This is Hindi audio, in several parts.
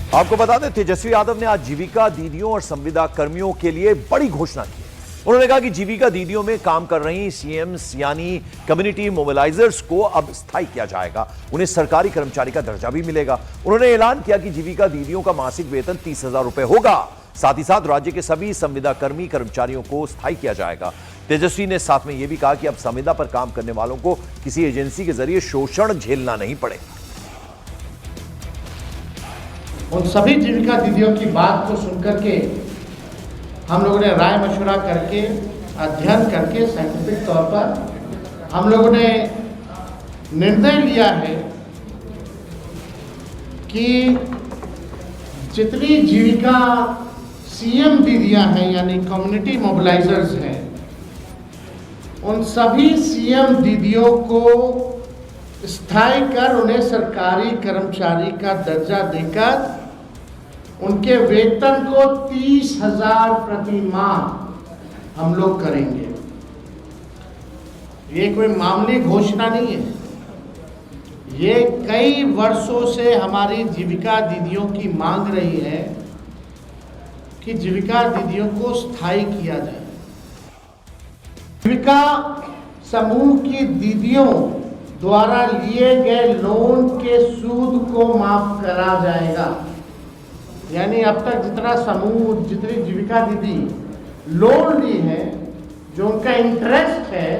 आपको बता दें, तेजस्वी यादव ने आज जीविका दीदियों और संविदा कर्मियों के लिए बड़ी घोषणा की। उन्होंने कहा कि जीविका दीदियों में काम कर रही सीएम्स यानी कम्युनिटी मोबिलाइजर्स को अब स्थायी किया जाएगा। उन्हें सरकारी कर्मचारी का दर्जा भी मिलेगा। उन्होंने ऐलान किया कि जीविका दीदियों का मासिक वेतन 30,000 रुपए होगा। साथ ही साथ राज्य के सभी संविदा कर्मी कर्मचारियों को स्थायी किया जाएगा। तेजस्वी ने साथ में यह भी कहा कि अब संविदा पर काम करने वालों को किसी एजेंसी के जरिए शोषण झेलना नहीं पड़ेगा। उन सभी जीविका दीदियों की बात को सुनकर के हम लोगों ने राय मशवरा करके, अध्ययन करके, साइंटिफिक तौर पर हम लोगों ने निर्णय लिया है कि जितनी जीविका सीएम दीदियां हैं यानी कम्युनिटी मोबिलाइजर्स हैं, उन सभी सीएम दीदियों को स्थायी कर उन्हें सरकारी कर्मचारी का दर्जा देकर उनके वेतन को 30,000 प्रति माह हम लोग करेंगे। ये कोई मामूली घोषणा नहीं है। ये कई वर्षों से हमारी जीविका दीदियों की मांग रही है कि जीविका दीदियों को स्थायी किया जाए। जीविका समूह की दीदियों द्वारा लिए गए लोन के सूद को माफ करा जाएगा। यानी अब तक जितना समूह, जितनी जीविका दीदी लोन ली है, जो उनका इंटरेस्ट है,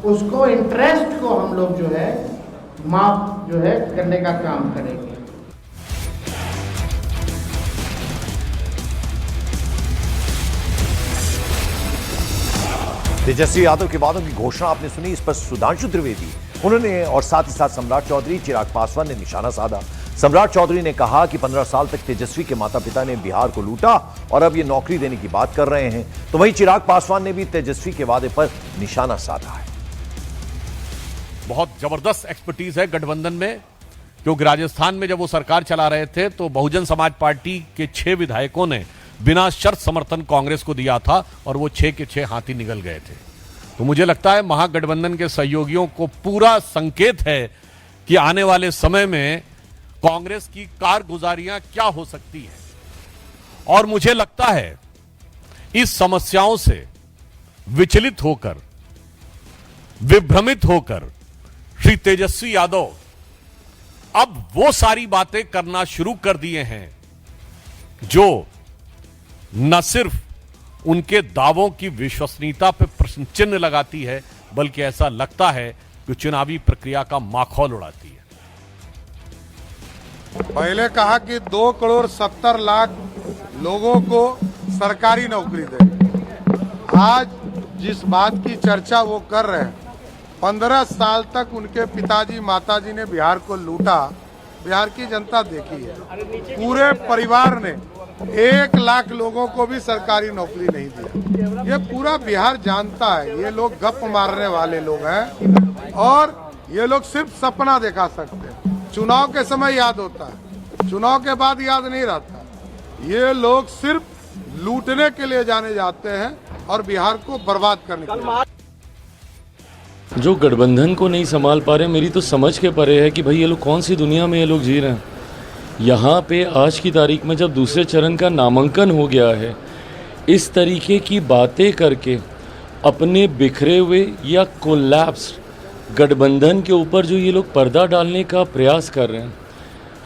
उसको इंटरेस्ट को हम लोग जो है माफ जो है करने का काम करेंगे। तेजस्वी यादव के वादों की घोषणा आपने सुनी। इस पर सुधांशु त्रिवेदी उन्होंने और साथ ही साथ सम्राट चौधरी, चिराग पासवान ने निशाना साधा। सम्राट चौधरी ने कहा कि 15 साल तक तेजस्वी के माता पिता ने बिहार को लूटा और अब ये नौकरी देने की बात कर रहे हैं। तो वहीं चिराग पासवान ने भी तेजस्वी के वादे पर निशाना साधा है। बहुत जबरदस्त एक्सपर्टीज है गठबंधन में, क्योंकि राजस्थान में जब वो सरकार चला रहे थे तो बहुजन समाज पार्टी के 6 विधायकों ने बिना शर्त समर्थन कांग्रेस को दिया था और वो 6 के 6 हाथी निकल गए थे। तो मुझे लगता है महागठबंधन के सहयोगियों को पूरा संकेत है कि आने वाले समय में कांग्रेस की कारगुजारियां क्या हो सकती है। और मुझे लगता है इस समस्याओं से विचलित होकर, विभ्रमित होकर श्री तेजस्वी यादव अब वो सारी बातें करना शुरू कर दिए हैं जो न सिर्फ उनके दावों की विश्वसनीयता पर प्रश्न चिन्ह लगाती है, बल्कि ऐसा लगता है कि चुनावी प्रक्रिया का माखौल उड़ाती है। पहले कहा कि 2,70,00,000 लोगों को सरकारी नौकरी दे। आज जिस बात की चर्चा वो कर रहे हैं, 15 साल तक उनके पिताजी माताजी ने बिहार को लूटा, बिहार की जनता देखी है। पूरे परिवार ने 1,00,000 लोगों को भी सरकारी नौकरी नहीं दिया। ये पूरा बिहार जानता है। ये लोग गप मारने वाले लोग हैं और ये लोग सिर्फ सपना दिखा सकते हैं। चुनाव के समय याद होता है, चुनाव के बाद याद नहीं रहता। ये लोग सिर्फ लूटने के लिए जाने जाते हैं और बिहार को बर्बाद करने के लिए। जो गठबंधन को नहीं संभाल पा रहे, मेरी तो समझ के परे है कि भाई ये लोग कौन सी दुनिया में ये लोग जी रहे हैं। यहाँ पे आज की तारीख में जब दूसरे चरण का नामांकन हो गया है, इस तरीके की बातें करके अपने बिखरे हुए या कोलैप्स गठबंधन के ऊपर जो ये लोग पर्दा डालने का प्रयास कर रहे हैं,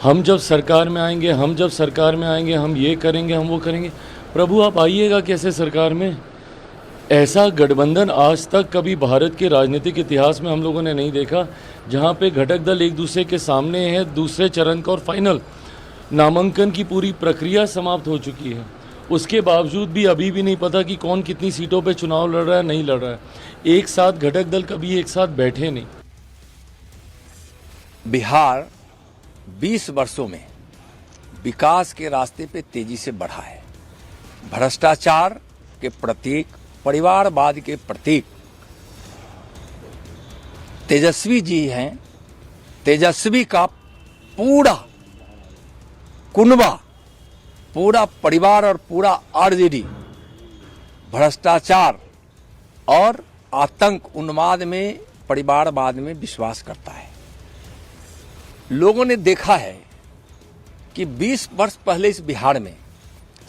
हम जब सरकार में आएंगे, हम जब सरकार में आएंगे, हम ये करेंगे, हम वो करेंगे। प्रभु आप आइएगा कैसे सरकार में? ऐसा गठबंधन आज तक कभी भारत के राजनीतिक इतिहास में हम लोगों ने नहीं देखा, जहाँ पे घटक दल एक दूसरे के सामने है। दूसरे चरण का और फाइनल नामांकन की पूरी प्रक्रिया समाप्त हो चुकी है। उसके बावजूद भी अभी भी नहीं पता कि कौन कितनी सीटों पे चुनाव लड़ रहा है, नहीं लड़ रहा है। एक साथ घटक दल कभी एक साथ बैठे नहीं। बिहार 20 वर्षों में विकास के रास्ते पे तेजी से बढ़ा है। भ्रष्टाचार के प्रतीक, परिवारवाद के प्रतीक तेजस्वी जी हैं। तेजस्वी का पूरा कुनबा, पूरा परिवार और पूरा आरजेडी भ्रष्टाचार और आतंक, उन्माद में, परिवारवाद में विश्वास करता है। लोगों ने देखा है कि 20 वर्ष पहले इस बिहार में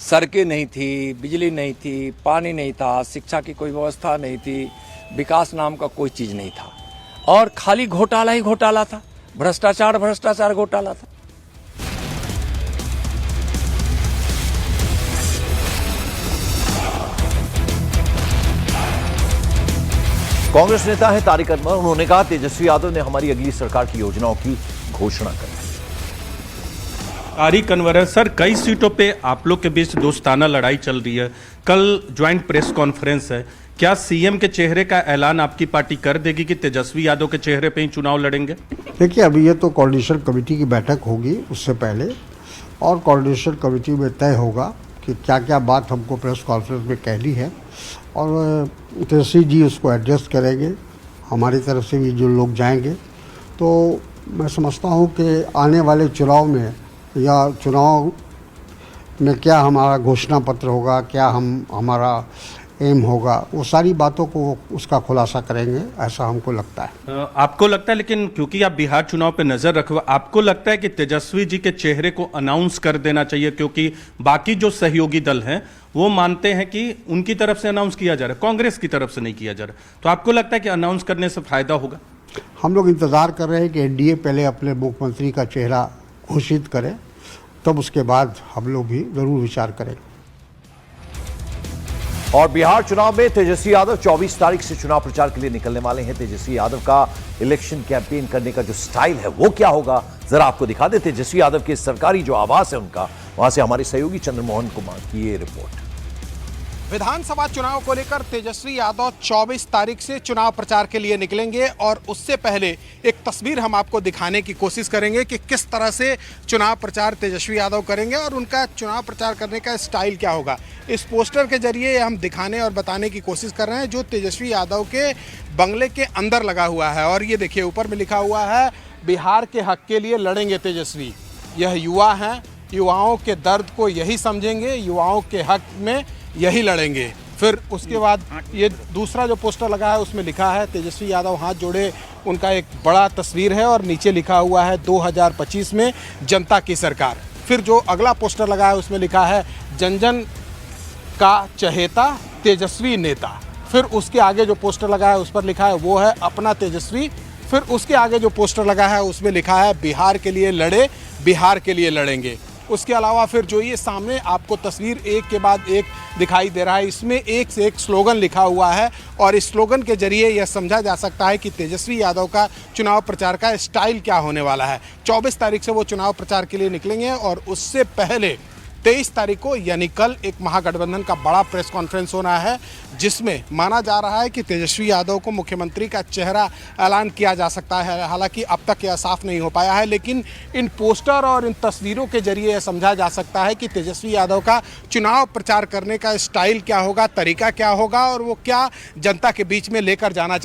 सड़कें नहीं थी, बिजली नहीं थी, पानी नहीं था, शिक्षा की कोई व्यवस्था नहीं थी, विकास नाम का कोई चीज नहीं था और खाली घोटाला ही घोटाला था, भ्रष्टाचार भ्रष्टाचार घोटाला था। कांग्रेस नेता है तारिक अनवर। उन्होंने कहा तेजस्वी यादव ने हमारी अगली सरकार की योजनाओं की घोषणा कर दी। तारिक अनवर है सर, कई सीटों पे आप लोग के बीच दोस्ताना लड़ाई चल रही है। कल ज्वाइंट प्रेस कॉन्फ्रेंस है, क्या सीएम के चेहरे का ऐलान आपकी पार्टी कर देगी कि तेजस्वी यादव के चेहरे पे ही चुनाव लड़ेंगे? देखिए, अभी ये तो कोऑर्डिनेशन कमेटी की बैठक होगी उससे पहले, और कोऑर्डिनेशन कमेटी में तय होगा कि क्या क्या बात हमको प्रेस कॉन्फ्रेंस में कहनी है और तेजस्वी जी उसको एडजस्ट करेंगे। हमारी तरफ से भी जो लोग जाएंगे, तो मैं समझता हूँ कि आने वाले चुनाव में या चुनाव में क्या हमारा घोषणा पत्र होगा, क्या हमारा एम होगा, वो सारी बातों को उसका खुलासा करेंगे, ऐसा हमको लगता है। आपको लगता है, लेकिन क्योंकि आप बिहार चुनाव पे नजर रखो, आपको लगता है कि तेजस्वी जी के चेहरे को अनाउंस कर देना चाहिए? क्योंकि बाकी जो सहयोगी दल हैं वो मानते हैं कि उनकी तरफ से अनाउंस किया जा रहा है, कांग्रेस की तरफ से नहीं किया जा रहा। तो आपको लगता है कि अनाउंस करने से फायदा होगा? हम लोग इंतज़ार कर रहे हैं कि एनडीए पहले अपने मुख्यमंत्री का चेहरा घोषित करे, तब उसके बाद हम लोग भी जरूर विचार करेंगे। और बिहार चुनाव में तेजस्वी यादव 24 तारीख से चुनाव प्रचार के लिए निकलने वाले हैं। तेजस्वी यादव का इलेक्शन कैंपेन करने का जो स्टाइल है वो क्या होगा, जरा आपको दिखा दे। तेजस्वी यादव के सरकारी जो आवास है उनका, वहां से हमारे सहयोगी चंद्रमोहन कुमार की ये रिपोर्ट। विधानसभा चुनाव को लेकर तेजस्वी यादव 24 तारीख से चुनाव प्रचार के लिए निकलेंगे और उससे पहले एक तस्वीर हम आपको दिखाने की कोशिश करेंगे कि किस तरह से चुनाव प्रचार तेजस्वी यादव करेंगे और उनका चुनाव प्रचार करने का स्टाइल क्या होगा। इस पोस्टर के जरिए हम दिखाने और बताने की कोशिश कर रहे हैं जो तेजस्वी यादव के बंगले के अंदर लगा हुआ है। और ये देखिए, ऊपर में लिखा हुआ है बिहार के हक के लिए लड़ेंगे तेजस्वी। यह युवा हैं, युवाओं के दर्द को यही समझेंगे, युवाओं के हक में यही लड़ेंगे। फिर उसके बाद ये दूसरा जो पोस्टर लगा है उसमें लिखा है तेजस्वी यादव हाथ जोड़े, उनका एक बड़ा तस्वीर है और नीचे लिखा हुआ है 2025 में जनता की सरकार। फिर जो अगला पोस्टर लगा है उसमें लिखा है जन जन का चहेता तेजस्वी नेता। फिर उसके आगे जो पोस्टर लगा है उस पर लिखा है वो है अपना तेजस्वी। फिर उसके आगे जो पोस्टर लगा है उसमें लिखा है बिहार के लिए लड़े, बिहार के लिए लड़ेंगे। उसके अलावा फिर जो ये सामने आपको तस्वीर एक के बाद एक दिखाई दे रहा है, इसमें एक से एक स्लोगन लिखा हुआ है और इस स्लोगन के जरिए यह समझा जा सकता है कि तेजस्वी यादव का चुनाव प्रचार का स्टाइल क्या होने वाला है। 24 तारीख से वो चुनाव प्रचार के लिए निकलेंगे और उससे पहले 23 तारीख को यानी कल एक महागठबंधन का बड़ा प्रेस कॉन्फ्रेंस होना है जिसमें माना जा रहा है कि तेजस्वी यादव को मुख्यमंत्री का चेहरा ऐलान किया जा सकता है। हालांकि अब तक यह साफ नहीं हो पाया है, लेकिन इन पोस्टर और इन तस्वीरों के जरिए यह समझा जा सकता है कि तेजस्वी यादव का चुनाव प्रचार करने का स्टाइल क्या होगा, तरीका क्या होगा और वो क्या जनता के बीच में लेकर जाना चाहते हैं।